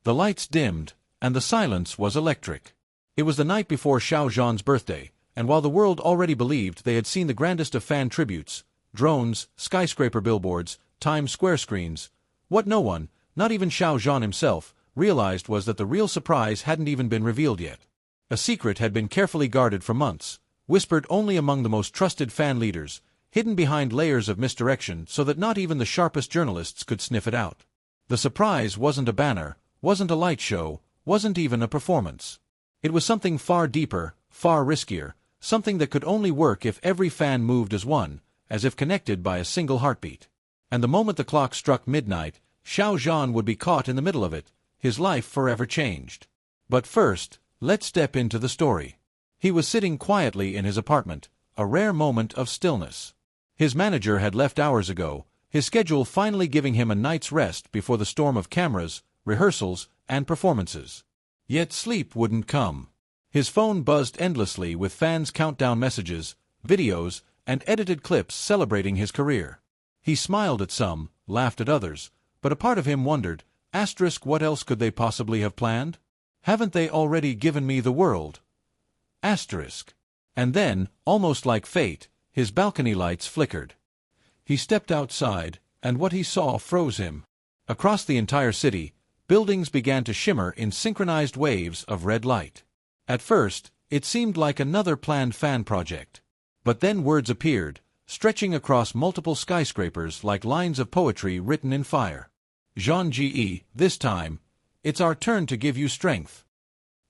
The lights dimmed, and the silence was electric. It was the night before Xiao Zhan's birthday, and while the world already believed they had seen the grandest of fan tributes, drones, skyscraper billboards, Times Square screens, what no one, not even Xiao Zhan himself, realized was that the real surprise hadn't even been revealed yet. A secret had been carefully guarded for months, whispered only among the most trusted fan leaders, hidden behind layers of misdirection so that not even the sharpest journalists could sniff it out. The surprise wasn't a banner, wasn't a light show, wasn't even a performance. It was something far deeper, far riskier, something that could only work if every fan moved as one, as if connected by a single heartbeat. And the moment the clock struck midnight, Xiao Zhan would be caught in the middle of it, his life forever changed. But first, let's step into the story. He was sitting quietly in his apartment, a rare moment of stillness. His manager had left hours ago, his schedule finally giving him a night's rest before the storm of cameras, rehearsals, and performances. Yet sleep wouldn't come. His phone buzzed endlessly with fans' countdown messages, videos, and edited clips celebrating his career. He smiled at some, laughed at others, but a part of him wondered, what else could they possibly have planned? Haven't they already given me the world? And then, almost like fate, his balcony lights flickered. He stepped outside, and what he saw froze him. Across the entire city, buildings began to shimmer in synchronized waves of red light. At first, it seemed like another planned fan project. But then words appeared, stretching across multiple skyscrapers like lines of poetry written in fire. Zhan, this time, it's our turn to give you strength.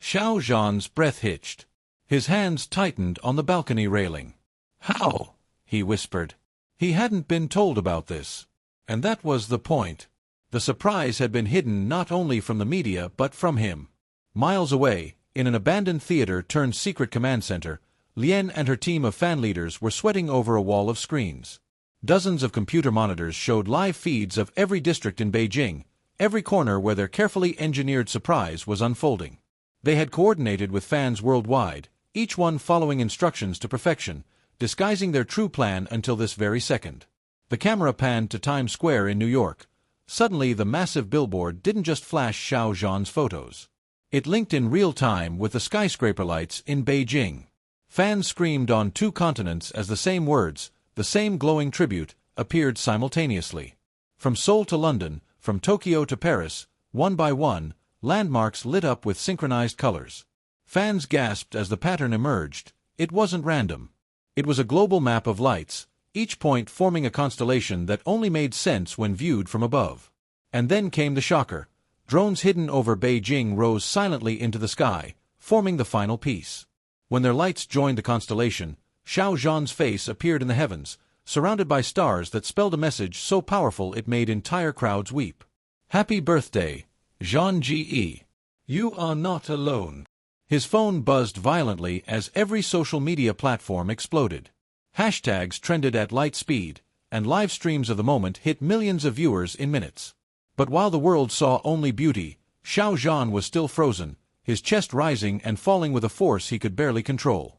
Xiao Zhan's breath hitched. His hands tightened on the balcony railing. How? He whispered. He hadn't been told about this. And that was the point. The surprise had been hidden not only from the media but from him. Miles away, in an abandoned theater turned secret command center, Lian and her team of fan leaders were sweating over a wall of screens. Dozens of computer monitors showed live feeds of every district in Beijing, every corner where their carefully engineered surprise was unfolding. They had coordinated with fans worldwide, each one following instructions to perfection, disguising their true plan until this very second. The camera panned to Times Square in New York. Suddenly the massive billboard didn't just flash Xiao Zhan's photos. It linked in real time with the skyscraper lights in Beijing. Fans screamed on 2 continents as the same words, the same glowing tribute, appeared simultaneously. From Seoul to London, from Tokyo to Paris, one by one, landmarks lit up with synchronized colors. Fans gasped as the pattern emerged. It wasn't random. It was a global map of lights, each point forming a constellation that only made sense when viewed from above. And then came the shocker. Drones hidden over Beijing rose silently into the sky, forming the final piece. When their lights joined the constellation, Xiao Zhan's face appeared in the heavens, surrounded by stars that spelled a message so powerful it made entire crowds weep. Happy birthday, Zhan. You are not alone. His phone buzzed violently as every social media platform exploded. Hashtags trended at light speed, and live streams of the moment hit millions of viewers in minutes. But while the world saw only beauty, Xiao Zhan was still frozen, his chest rising and falling with a force he could barely control.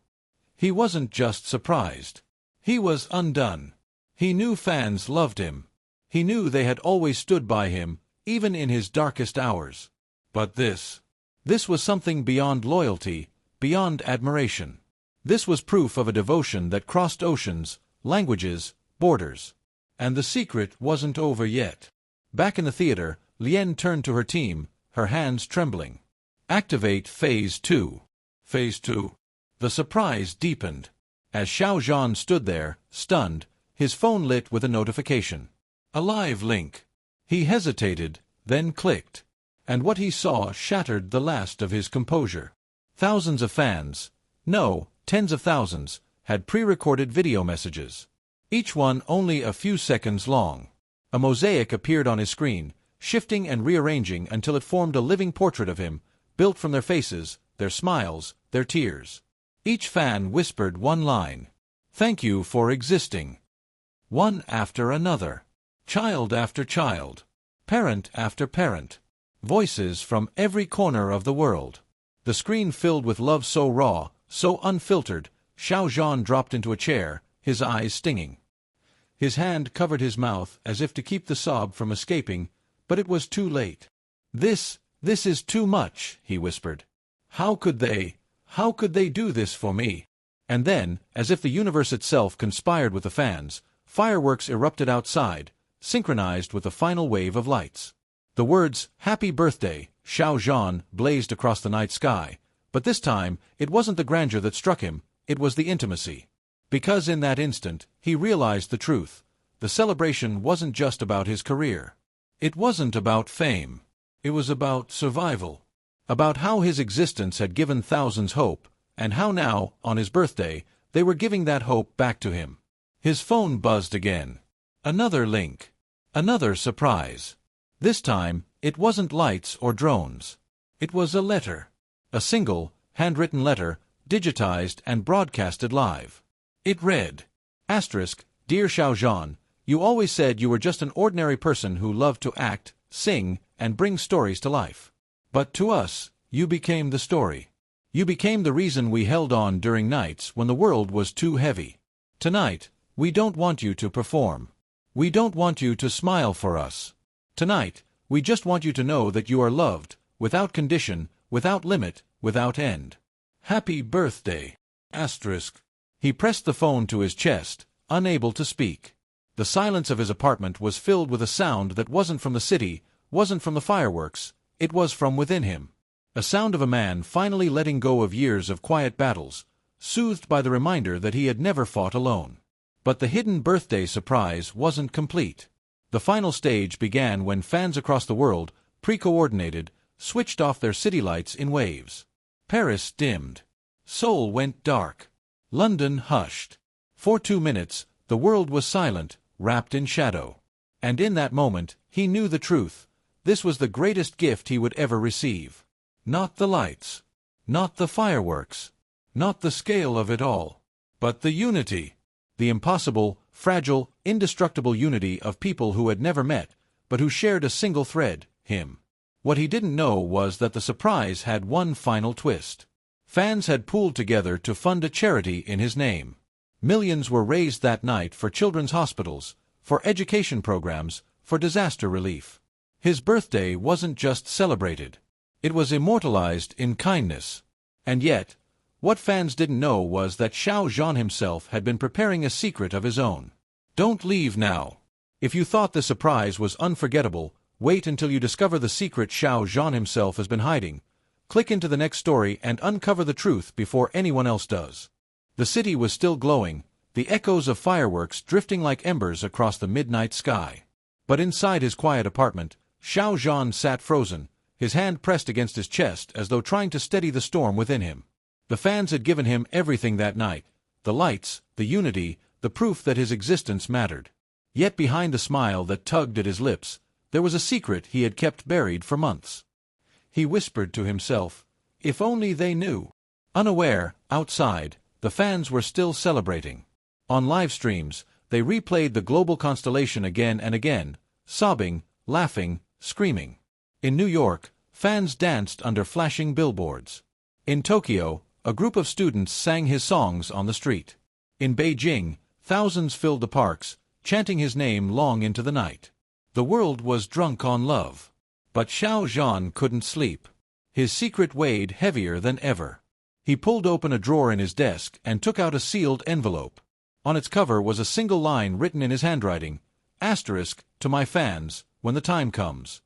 He wasn't just surprised. He was undone. He knew fans loved him. He knew they had always stood by him, even in his darkest hours. But this was something beyond loyalty, beyond admiration. This was proof of a devotion that crossed oceans, languages, borders. And the secret wasn't over yet. Back in the theater, Lian turned to her team, her hands trembling. Activate Phase 2. Phase 2. The surprise deepened. As Xiao Zhan stood there, stunned, his phone lit with a notification. A live link. He hesitated, then clicked. And what he saw shattered the last of his composure. Thousands of fans, no, tens of thousands, had pre-recorded video messages. Each one only a few seconds long. A mosaic appeared on his screen, shifting and rearranging until it formed a living portrait of him, built from their faces, their smiles, their tears. Each fan whispered one line. Thank you for existing. One after another. Child after child. Parent after parent. Voices from every corner of the world. The screen filled with love so raw, so unfiltered, Xiao Zhan dropped into a chair, his eyes stinging. His hand covered his mouth as if to keep the sob from escaping, but it was too late. This "This is too much," he whispered. How could they do this for me?" And then, as if the universe itself conspired with the fans, fireworks erupted outside, synchronized with the final wave of lights. The words, "Happy Birthday, Xiao Zhan," blazed across the night sky, but this time, it wasn't the grandeur that struck him, it was the intimacy. Because in that instant, he realized the truth. The celebration wasn't just about his career. It wasn't about fame. It was about survival. About how his existence had given thousands hope, and how now, on his birthday, they were giving that hope back to him. His phone buzzed again. Another link. Another surprise. This time, it wasn't lights or drones. It was a letter. A single, handwritten letter, digitized and broadcasted live. It read, "Dear Xiao Zhan, you always said you were just an ordinary person who loved to act, sing, and bring stories to life. But to us, you became the story. You became the reason we held on during nights when the world was too heavy. Tonight, we don't want you to perform. We don't want you to smile for us. Tonight, we just want you to know that you are loved, without condition, without limit, without end. Happy birthday. He pressed the phone to his chest, unable to speak. The silence of his apartment was filled with a sound that wasn't from the city, wasn't from the fireworks, it was from within him. A sound of a man finally letting go of years of quiet battles, soothed by the reminder that he had never fought alone. But the hidden birthday surprise wasn't complete. The final stage began when fans across the world, pre-coordinated, switched off their city lights in waves. Paris dimmed. Seoul went dark. London hushed. For 2 minutes, the world was silent, wrapped in shadow. And in that moment, he knew the truth. This was the greatest gift he would ever receive. Not the lights. Not the fireworks. Not the scale of it all. But the unity. The impossible, fragile, indestructible unity of people who had never met, but who shared a single thread, him. What he didn't know was that the surprise had one final twist. Fans had pooled together to fund a charity in his name. Millions were raised that night for children's hospitals, for education programs, for disaster relief. His birthday wasn't just celebrated. It was immortalized in kindness. And yet, what fans didn't know was that Xiao Zhan himself had been preparing a secret of his own. Don't leave now. If you thought the surprise was unforgettable, wait until you discover the secret Xiao Zhan himself has been hiding. Click into the next story and uncover the truth before anyone else does. The city was still glowing, the echoes of fireworks drifting like embers across the midnight sky. But inside his quiet apartment, Xiao Zhan sat frozen, his hand pressed against his chest as though trying to steady the storm within him. The fans had given him everything that night, the lights, the unity, the proof that his existence mattered. Yet behind the smile that tugged at his lips, there was a secret he had kept buried for months. He whispered to himself, if only they knew. Unaware, outside, the fans were still celebrating. On live streams, they replayed the global constellation again and again, sobbing, laughing, screaming. In New York, fans danced under flashing billboards. In Tokyo, a group of students sang his songs on the street. In Beijing, thousands filled the parks, chanting his name long into the night. The world was drunk on love. But Xiao Zhan couldn't sleep. His secret weighed heavier than ever. He pulled open a drawer in his desk and took out a sealed envelope. On its cover was a single line written in his handwriting, "To my fans, when the time comes."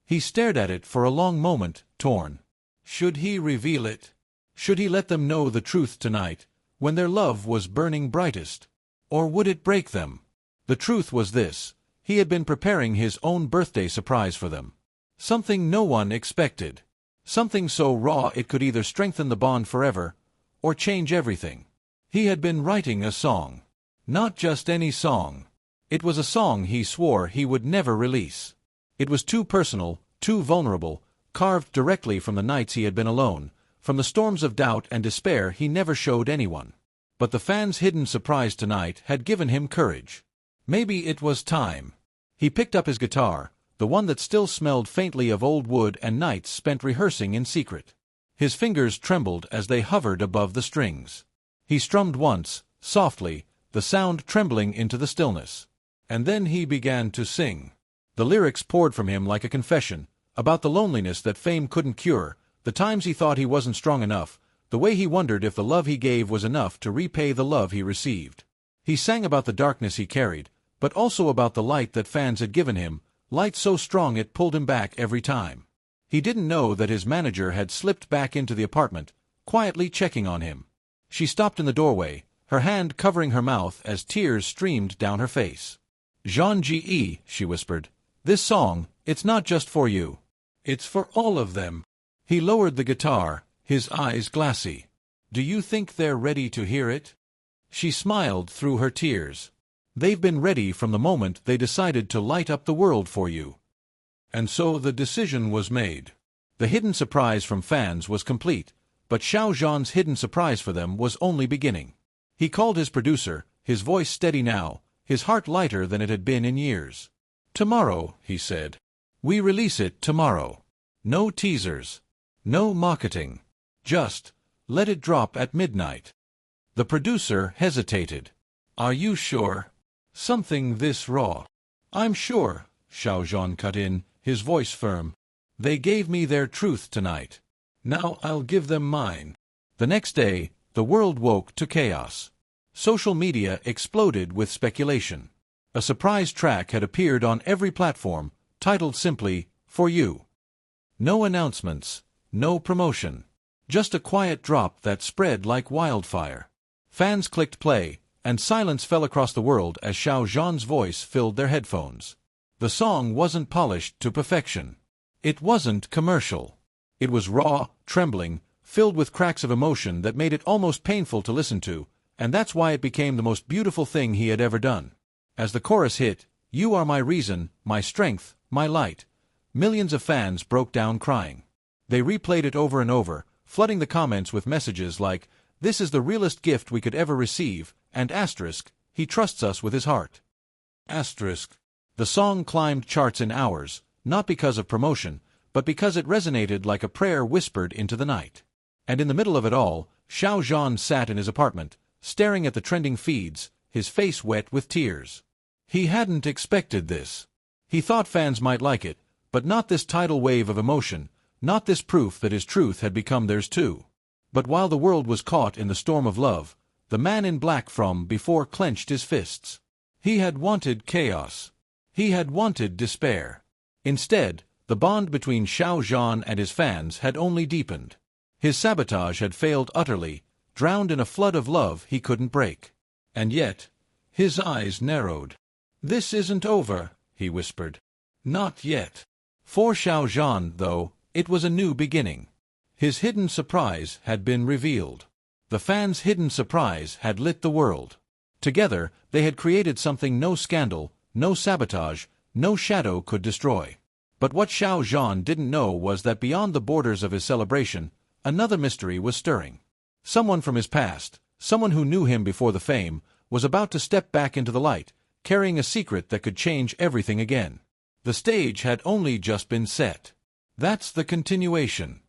He stared at it for a long moment, torn. Should he reveal it? Should he let them know the truth tonight, when their love was burning brightest? Or would it break them? The truth was this: he had been preparing his own birthday surprise for them. Something no one expected. Something so raw it could either strengthen the bond forever, or change everything. He had been writing a song. Not just any song. It was a song he swore he would never release. It was too personal, too vulnerable, carved directly from the nights he had been alone, from the storms of doubt and despair he never showed anyone. But the fans' hidden surprise tonight had given him courage. Maybe it was time. He picked up his guitar, the one that still smelled faintly of old wood and nights spent rehearsing in secret. His fingers trembled as they hovered above the strings. He strummed once, softly, the sound trembling into the stillness. And then he began to sing. The lyrics poured from him like a confession, About the loneliness that fame couldn't cure, the times he thought he wasn't strong enough, the way he wondered if the love he gave was enough to repay the love he received. He sang about the darkness he carried, but also about the light that fans had given him, light so strong it pulled him back every time. He didn't know that his manager had slipped back into the apartment, quietly checking on him. She stopped in the doorway, her hand covering her mouth as tears streamed down her face. "Zhan Ji," she whispered, "this song, it's not just for you. It's for all of them." He lowered the guitar, his eyes glassy. "Do you think they're ready to hear it?" She smiled through her tears. "They've been ready from the moment they decided to light up the world for you." And so the decision was made. The hidden surprise from fans was complete, but Xiao Zhan's hidden surprise for them was only beginning. He called his producer, his voice steady now, his heart lighter than it had been in years. "Tomorrow," he said. "We release it tomorrow. No teasers. No marketing. Just let it drop at midnight." The producer hesitated. "Are you sure? Something this raw?" "I'm sure," Xiao Zhan cut in, his voice firm. "They gave me their truth tonight. Now I'll give them mine." The next day, the world woke to chaos. Social media exploded with speculation. A surprise track had appeared on every platform, titled simply, "For You." No announcements, no promotion. Just a quiet drop that spread like wildfire. Fans clicked play, and silence fell across the world as Xiao Zhan's voice filled their headphones. The song wasn't polished to perfection. It wasn't commercial. It was raw, trembling, filled with cracks of emotion that made it almost painful to listen to, and that's why it became the most beautiful thing he had ever done. As the chorus hit, "You are my reason, my strength, my light," millions of fans broke down crying. They replayed it over and over, flooding the comments with messages like, "This is the realest gift we could ever receive," and asterisk, "He trusts us with his heart." Asterisk. The song climbed charts in hours, not because of promotion, but because it resonated like a prayer whispered into the night. And in the middle of it all, Xiao Zhan sat in his apartment, staring at the trending feeds, his face wet with tears. He hadn't expected this. He thought fans might like it, but not this tidal wave of emotion, not this proof that his truth had become theirs too. But while the world was caught in the storm of love, the man in black from before clenched his fists. He had wanted chaos. He had wanted despair. Instead, the bond between Xiao Zhan and his fans had only deepened. His sabotage had failed utterly, drowned in a flood of love he couldn't break. And yet, his eyes narrowed. "This isn't over," he whispered. "Not yet." For Xiao Zhan, though, it was a new beginning. His hidden surprise had been revealed. The fans' hidden surprise had lit the world. Together, they had created something no scandal, no sabotage, no shadow could destroy. But what Xiao Zhan didn't know was that beyond the borders of his celebration, another mystery was stirring. Someone from his past, someone who knew him before the fame, was about to step back into the light, carrying a secret that could change everything again. The stage had only just been set. That's the continuation.